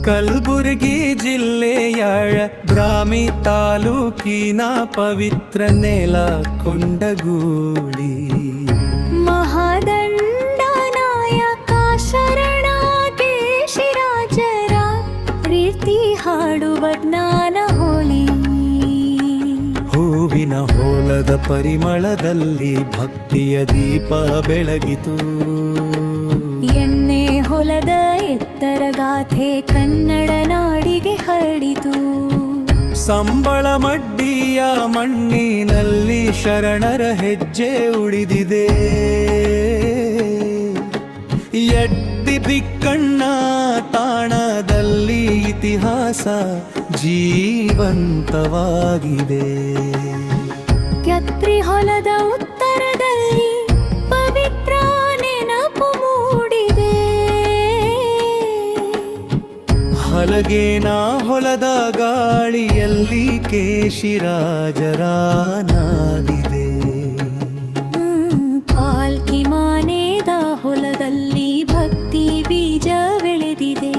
ಕಲಬುರಗಿ ಜಿಲ್ಲೆಯಾಳ ಬ್ರಾಹ್ಮಿ ತಾಲೂಕಿನ ಪವಿತ್ರ ನೆಲ ಕೊಂಡಗೂಳಿ. ಮಹಾದಂಡ ನಾಯಕ ಶರಣ ಕೇಶಿರಾಜರ ಪ್ರೀತಿ ಹಾಡುವ ಜ್ಞಾನ ಹೋಳಿ. ಹೂವಿನ ಹೋಲದ ಪರಿಮಳದಲ್ಲಿ ಭಕ್ತಿಯ ದೀಪ ಬೆಳಗಿತು. ಎಣ್ಣೆ ಹೊಲದ ಎತ್ತರ ಗಾಥೆ ಕನ್ನಡ ನಾಡಿಗೆ ಹರಡಿತು. ಸಂಬಳ ಮಡ್ಡಿಯ ಮಣ್ಣಿನಲ್ಲಿ ಶರಣರ ಹೆಜ್ಜೆ ಉಳಿದಿದೆ. ಎಡ್ಡಿ ಬಿಕ್ಕಣ್ಣ ತಾಣದಲ್ಲಿ ಇತಿಹಾಸ ಜೀವಂತವಾಗಿದೆ. ಕತ್ರಿ ಹೊಲದ ಉತ್ತರದಲ್ಲಿ ಪವಿತ್ರ ನೆನಪು ಮೂಡಿದೆ. ಹಲಗೇನ ಹೊಲದ ಗಾಳಿಯಲ್ಲಿ ಕೇಶಿರಾಜರ ನಾದಿದೆ. ಪಾಲ್ಕಿ ಮಾನೇದ ಹೊಲದಲ್ಲಿ ಭಕ್ತಿ ಬೀಜ ಬೆಳೆದಿದೆ.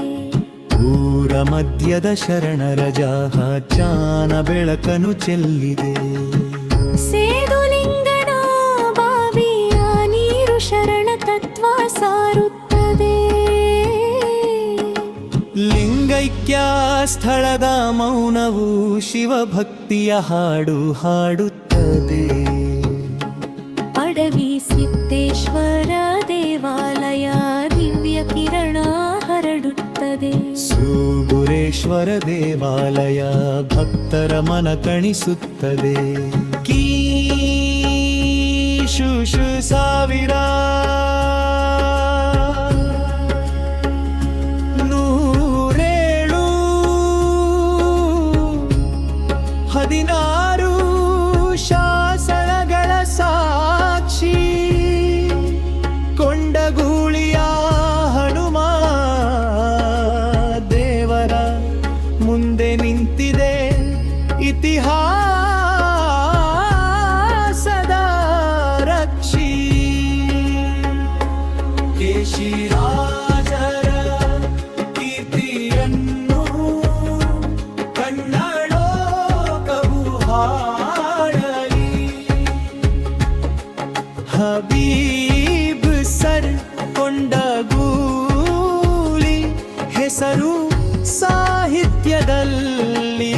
ಊರ ಮಧ್ಯದ ಶರಣರ ಜಾಹ ಚಾನ ಬೆಳಕನು ಚೆಲ್ಲಿದೆ. ಸೇದುಲಿಂಗನ ಬಾವಿಯ ನೀರು ಶರಣ ತತ್ವ ಸಾರುತ್ತದೆ. ಲಿಂಗೈಕ್ಯ ಸ್ಥಳದ ಮೌನವು ಶಿವಭಕ್ತಿಯ ಹಾಡು ಹಾಡುತ್ತದೆ. ಅಡವಿ ಸಿದ್ದೇಶ್ವರ ದೇವಾಲಯ ದಿವ್ಯ ಕಿರಣ ಹರಡುತ್ತದೆ. ಸೂಗುರೇಶ್ವರ ದೇವಾಲಯ ಭಕ್ತರ ಮನ ಕಣಿಸುತ್ತದೆ. ಕೀಶು ಸಾವಿರ ನೂರೇಳು 16 ಶಾಸನಗಳ ಸಾಕ್ಷಿ ಕೊಂಡಗೂಳಿಯ ಹನುಮ ದೇವರ ಮುಂದೆ ನಿಂತಿದೆ ಇತಿಹಾಸದ ರಕ್ಷಿ. ಕೇಶಿರಾಜರ ಕೀರ್ತಿಯನ್ನು ಕನ್ನಡೋಕವು ಹಾಡಲಿ. ಹಬೀಬ್ ಸರ್ ಕೊಂಡಗೂಳಿ ಹೆಸರು ಸಾಹಿತ್ಯದಲ್ಲಿ